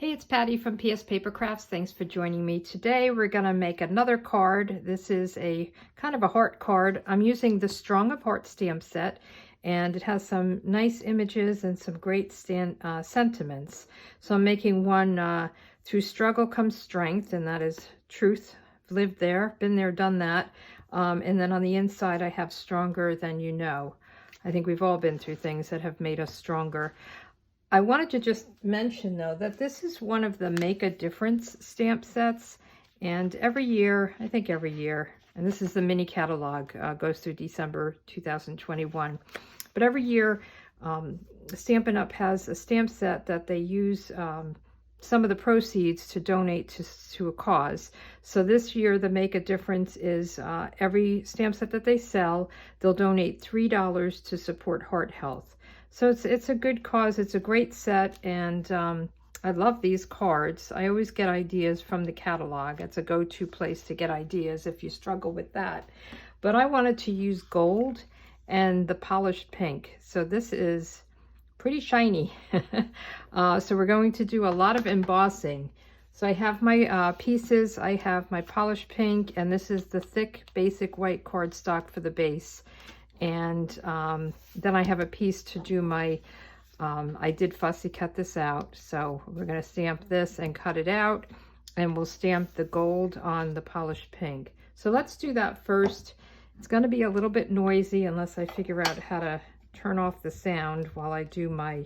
Hey, it's Patty from PS Paper Crafts. Thanks for joining me. Today we're going to make another card. This is a kind of a heart card. I'm using the Strong of Heart stamp set, and it has some nice images and some great sentiments. So I'm making one, through struggle comes strength, and that is truth. I've lived there, been there, done that. And then on the inside I have stronger than you know. I think we've all been through things that have made us stronger. I wanted to just mention, though, that this is one of the Make a Difference stamp sets, and every year, I think every year, and this is the mini catalog, goes through December 2021, but every year, Stampin' Up! Has a stamp set that they use some of the proceeds to donate to a cause. So this year, the Make a Difference is every stamp set that they sell, they'll donate $3 to support heart health. So it's a good cause. It's a great set, and I love these cards. I always get ideas from the catalog. It's a go-to place to get ideas if you struggle with that. But I wanted to use gold and the polished pink. So this is pretty shiny. So we're going to do a lot of embossing. So I have my pieces. I have my polished pink, and this is the thick basic white cardstock for the base. And then I have a piece to do my, I did fussy cut this out. So we're going to stamp this and cut it out, and we'll stamp the gold on the polished pink. So let's do that first. It's going to be a little bit noisy unless I figure out how to turn off the sound while I do my,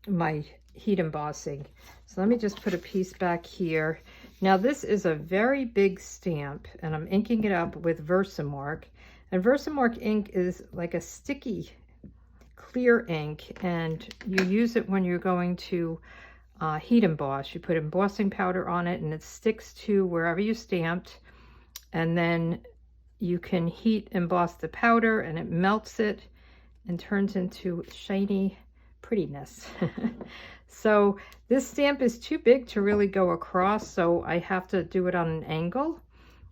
my heat embossing. So let me just put a piece back here. Now this is a very big stamp, and I'm inking it up with Versamark. And Versamark ink is like a sticky clear ink, and you use it when you're going to heat emboss. You put embossing powder on it, and it sticks to wherever you stamped, and then you can heat emboss the powder, and it melts it and turns into shiny prettiness. So this stamp is too big to really go across, so I have to do it on an angle.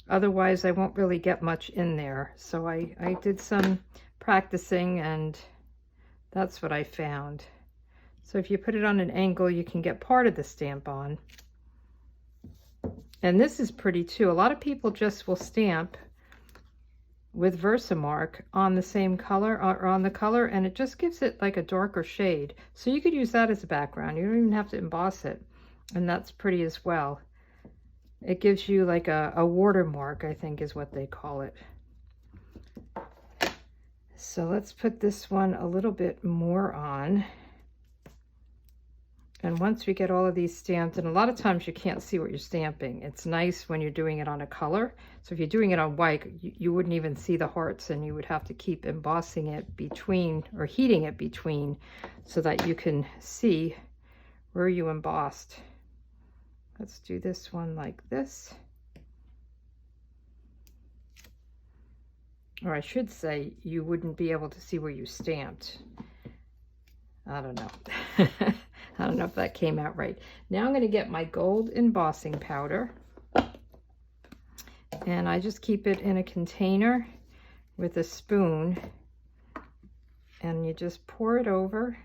Otherwise, I won't really get much in there. So I did some practicing, and that's what I found. So if you put it on an angle, you can get part of the stamp on. And this is pretty too. A lot of people just will stamp with Versamark on the same color, or on the color, and it just gives it like a darker shade. So you could use that as a background. You don't even have to emboss it, and that's pretty as well. It gives you like a watermark, I think is what they call it. So let's put this one a little bit more on. And once we get all of these stamped, and a lot of times you can't see what you're stamping. It's nice when you're doing it on a color. So if you're doing it on white, you wouldn't even see the hearts, and you would have to keep embossing it between, or heating it between, so that you can see where you embossed. Let's do this one like this. Or I should say, you wouldn't be able to see where you stamped. I don't know. I don't know if that came out right. Now I'm going to get my gold embossing powder, and I just keep it in a container with a spoon, and you just pour it over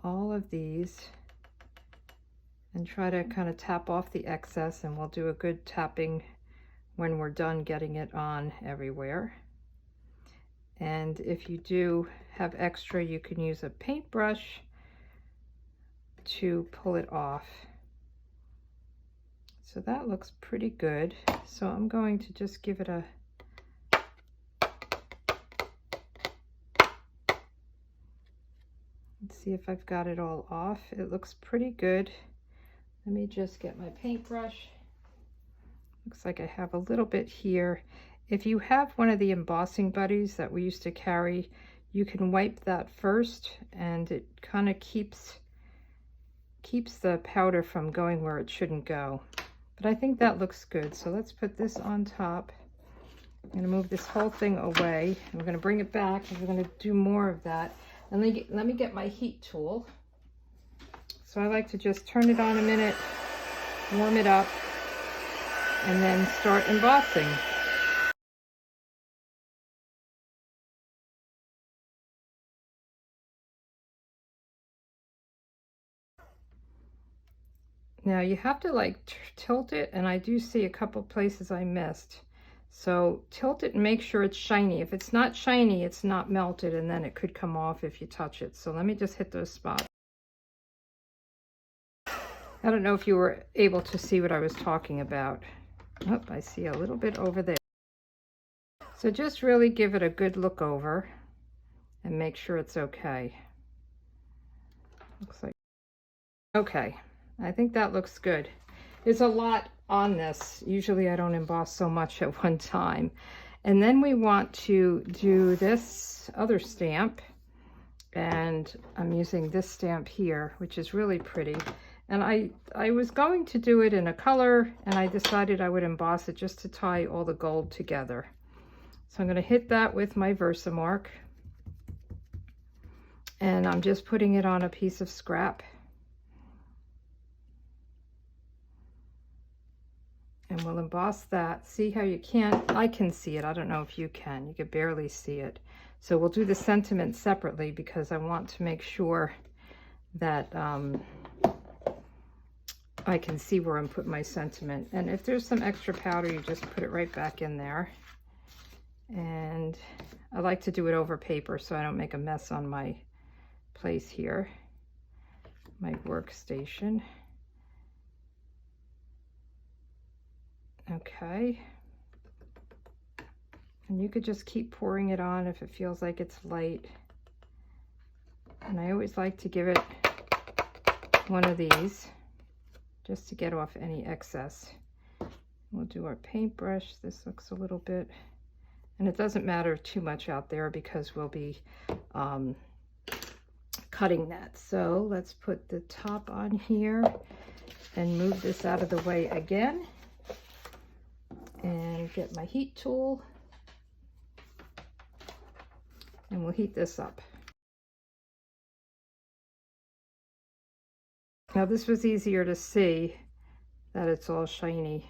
all of these and try to kind of tap off the excess, and we'll do a good tapping when we're done getting it on everywhere. And if you do have extra, you can use a paintbrush to pull it off. So that looks pretty good. So I'm going to just give it a let's see if I've got it all off. It looks pretty good. Let me just get my paintbrush. Looks like I have a little bit here. If you have one of the embossing buddies that we used to carry, you can wipe that first, and it kind of keeps the powder from going where it shouldn't go. But I think that looks good. So let's put this on top. I'm going to move this whole thing away, and we're going to bring it back, and we're going to do more of that. And let me get my heat tool. So I like to just turn it on a minute, warm it up, and then start embossing. Now you have to like tilt it, and I do see a couple places I missed. So tilt it and make sure it's shiny. If it's not shiny, it's not melted, and then it could come off if you touch it. So let me just hit those spots. I don't know if you were able to see what I was talking about. Oh, I see a little bit over there. So just really give it a good look over and make sure it's okay. Looks like, okay. I think that looks good. There's a lot on this. Usually I don't emboss so much at one time. And then we want to do this other stamp. And I'm using this stamp here, which is really pretty. And I was going to do it in a color, and I decided I would emboss it just to tie all the gold together. So I'm going to hit that with my Versamark. And I'm just putting it on a piece of scrap. And we'll emboss that. See how you can't, I can see it. I don't know if you can. You could barely see it. So we'll do the sentiment separately because I want to make sure that I can see where I'm putting my sentiment. And if there's some extra powder, you just put it right back in there. And I like to do it over paper so I don't make a mess on my place here, my workstation. Okay. And you could just keep pouring it on if it feels like it's light. And I always like to give it one of these just to get off any excess. We'll do our paintbrush. This looks a little bit, and it doesn't matter too much out there because we'll be cutting that. So let's put the top on here and move this out of the way again. And get my heat tool, and we'll heat this up. Now this was easier to see that it's all shiny.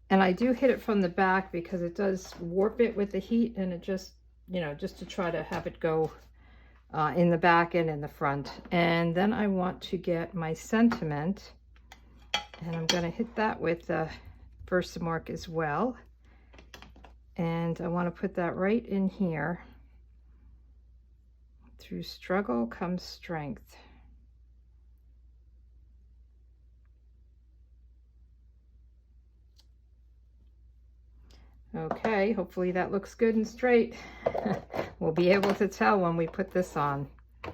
And I do hit it from the back because it does warp it with the heat, and it just, you know, just to try to have it go in the back and in the front. And then I want to get my sentiment, and I'm going to hit that with the Versamark as well. And I want to put that right in here. Through struggle comes strength. Okay, hopefully that looks good and straight. We'll be able to tell when we put this on. So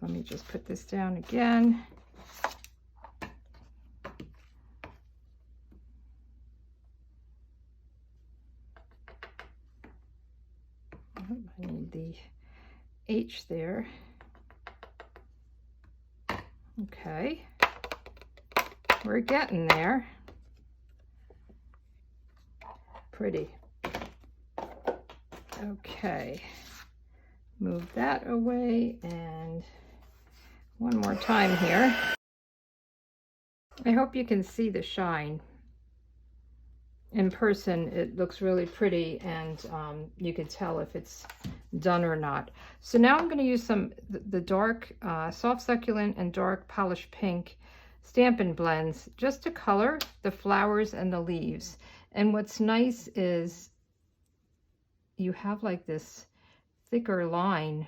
let me just put this down again. I need the H there. Okay, we're getting there. Pretty. Okay, move that away, and one more time here. I hope you can see the shine. In person it looks really pretty, and you can tell if it's done or not. So now I'm going to use some the dark soft succulent and dark polished pink Stampin' Blends just to color the flowers and the leaves. And what's nice is you have like this thicker line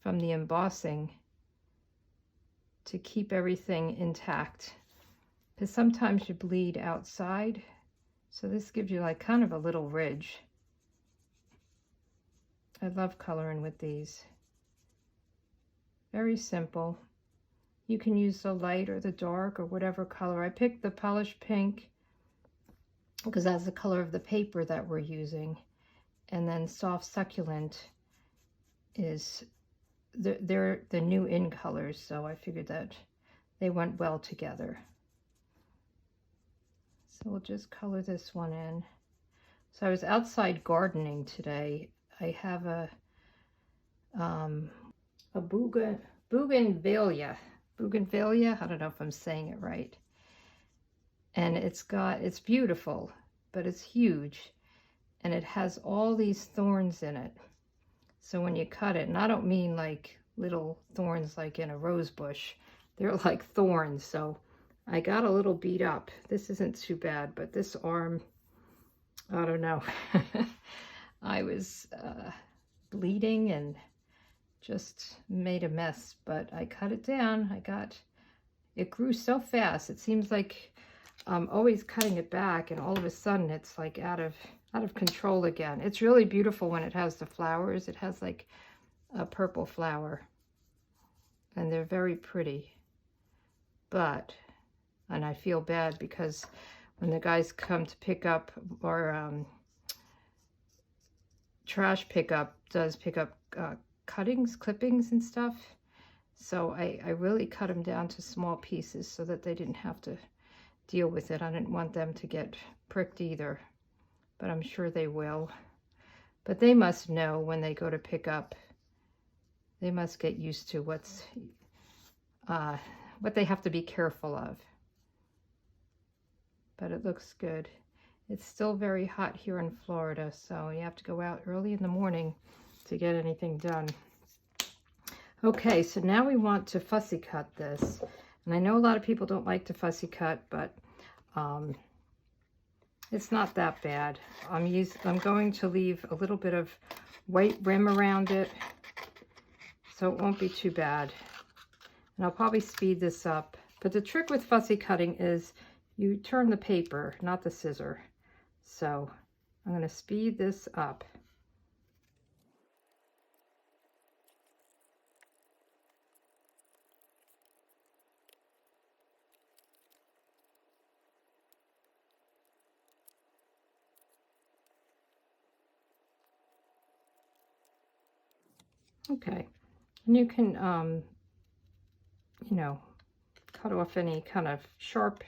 from the embossing to keep everything intact, because sometimes you bleed outside. So this gives you like kind of a little ridge. I love coloring with these. Very simple. You can use the light or the dark or whatever color. I picked the polished pink because that's the color of the paper that we're using. And then soft succulent is, they're the new in colors, so I figured that they went well together. So we'll just color this one in. So I was outside gardening today. I have a bougainvillea. Bougainvillea, I don't know if I'm saying it right. And it's beautiful, but it's huge. And it has all these thorns in it. So when you cut it, and I don't mean like little thorns like in a rose bush, they're like thorns, so I got a little beat up. This isn't too bad, but this arm, I don't know. I was bleeding and just made a mess, but I cut it down. It grew so fast. It seems like I'm always cutting it back, and all of a sudden it's like out of control again. It's really beautiful when it has the flowers. It has like a purple flower, and they're very pretty. But, and I feel bad because when the guys come to pick up, or trash pickup does pick up cuttings, clippings and stuff, so I really cut them down to small pieces so that they didn't have to deal with it. I didn't want them to get pricked either, but I'm sure they will. But they must know when they go to pick up. They must get used to what they have to be careful of. But it looks good. It's still very hot here in Florida, so you have to go out early in the morning to get anything done. Okay, so now we want to fussy cut this. And I know a lot of people don't like to fussy cut, but it's not that bad. I'm going to leave a little bit of white rim around it, so it won't be too bad. And I'll probably speed this up. But the trick with fussy cutting is you turn the paper, not the scissor. So I'm going to speed this up. Okay, and you can, you know, cut off any kind of sharp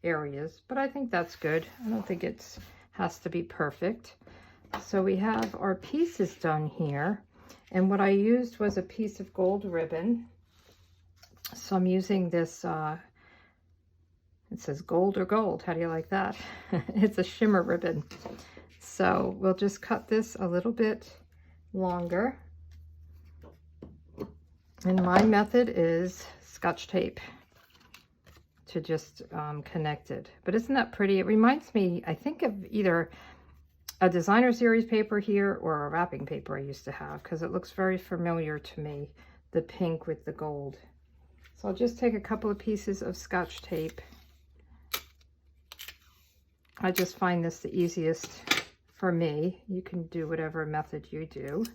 areas, but I think that's good. I don't think it has to be perfect. So we have our pieces done here, and what I used was a piece of gold ribbon. So I'm using this, it says gold or gold. How do you like that? It's a shimmer ribbon. So we'll just cut this a little bit longer. And my method is Scotch tape to just connect it. But isn't that pretty? It reminds me, I think, of either a designer series paper here or a wrapping paper I used to have, because it looks very familiar to me, the pink with the gold. So I'll just take a couple of pieces of Scotch tape. I just find this the easiest for me. You can do whatever method you do.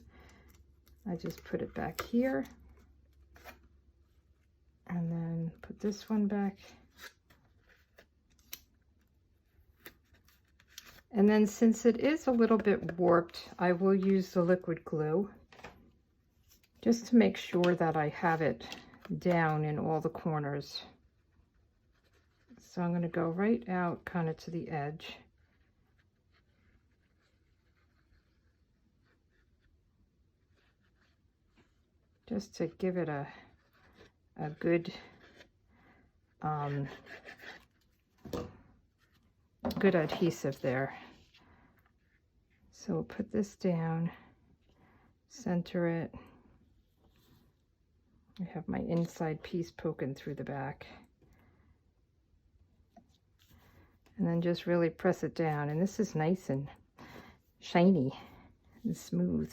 I just put it back here. And then put this one back. And then since it is a little bit warped, I will use the liquid glue just to make sure that I have it down in all the corners. So I'm going to go right out kind of to the edge. Just to give it a good good adhesive there. So we'll put this down, center it. I have my inside piece poking through the back. And then just really press it down. And this is nice and shiny and smooth.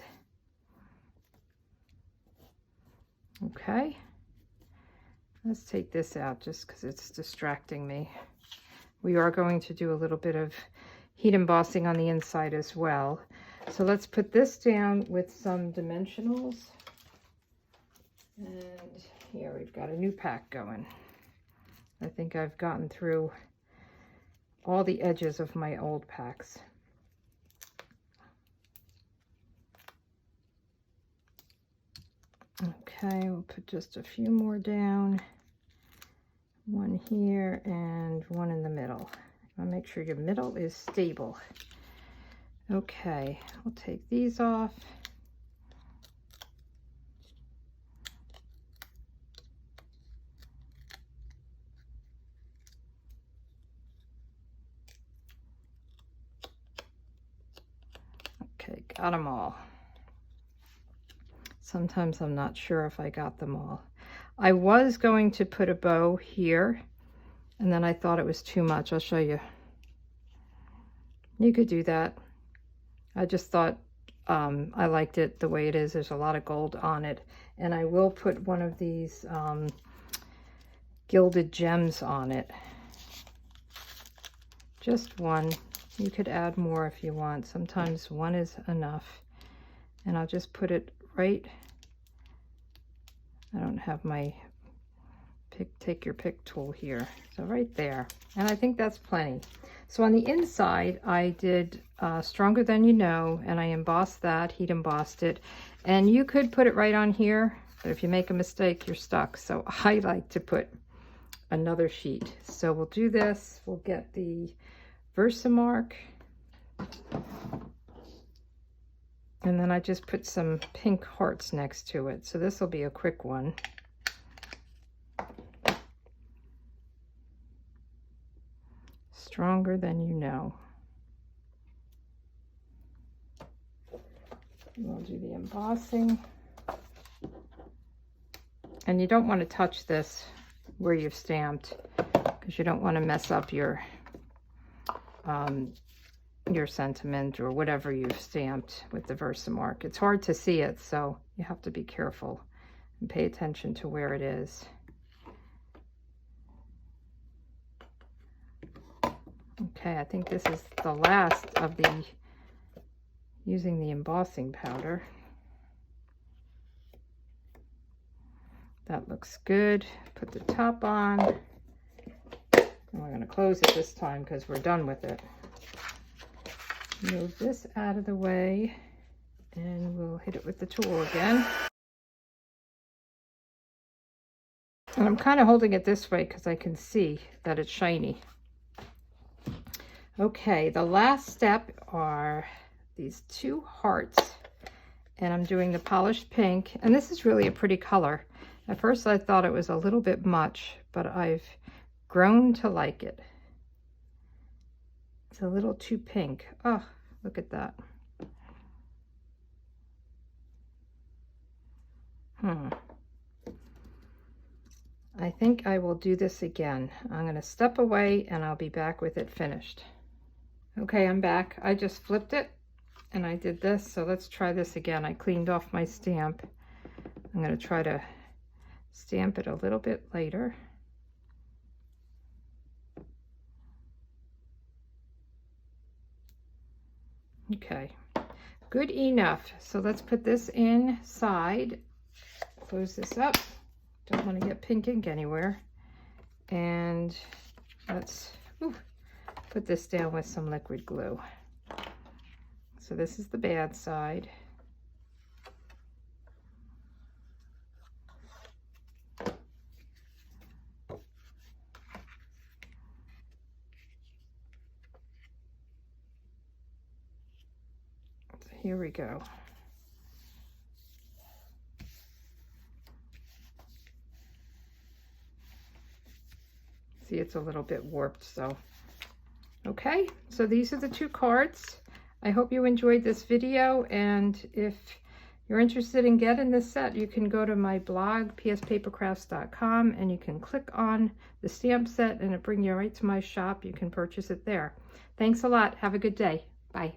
Okay. Let's take this out just because it's distracting me. We are going to do a little bit of heat embossing on the inside as well. So let's put this down with some dimensionals. And here we've got a new pack going. I think I've gotten through all the edges of my old packs. Okay, we'll put just a few more down. One here and one in the middle. I'll make sure your middle is stable. Okay, I'll take these off. Okay, got them all. Sometimes I'm not sure if I got them all. I was going to put a bow here, and then I thought it was too much. I'll show you. You could do that. I just thought I liked it the way it is. There's a lot of gold on it. And I will put one of these gilded gems on it. Just one. You could add more if you want. Sometimes one is enough. And I'll just put it right. I don't have my take your pick tool here. So right there. And I think that's plenty. So on the inside, I did Stronger Than You Know, and I embossed that, heat embossed it. And you could put it right on here, but if you make a mistake, you're stuck. So I like to put another sheet. So we'll do this. We'll get the Versamark. And then I just put some pink hearts next to it. So this will be a quick one. Stronger Than You Know. We'll do the embossing. And you don't want to touch this where you've stamped, because you don't want to mess up your sentiment or whatever you've stamped with the Versamark. It's hard to see it, so you have to be careful and pay attention to where it is. Okay, I think this is the last of the using the embossing powder. That looks good. Put the top on. And we're going to close it this time because we're done with it. Move this out of the way and we'll hit it with the tool again. And I'm kind of holding it this way because I can see that it's shiny. Okay, the last step are these two hearts, and I'm doing the polished pink, and this is really a pretty color. At first I thought it was a little bit much, but I've grown to like it. It's a little too pink. Oh, look at that. I think I will do this again. I'm going to step away and I'll be back with it finished. Okay, I'm back. I just flipped it and I did this, so let's try this again. I cleaned off my stamp. I'm going to try to stamp it a little bit later. Okay, good enough. So let's put this inside, close this up. Don't want to get pink ink anywhere. And let's put this down with some liquid glue. So this is the bad side. So here we go. See, it's a little bit warped, so. Okay, so these are the two cards. I hope you enjoyed this video, and if you're interested in getting this set, you can go to my blog, pspapercrafts.com, and you can click on the stamp set and it'll bring you right to my shop. You can purchase it there. Thanks a lot. Have a good day. Bye.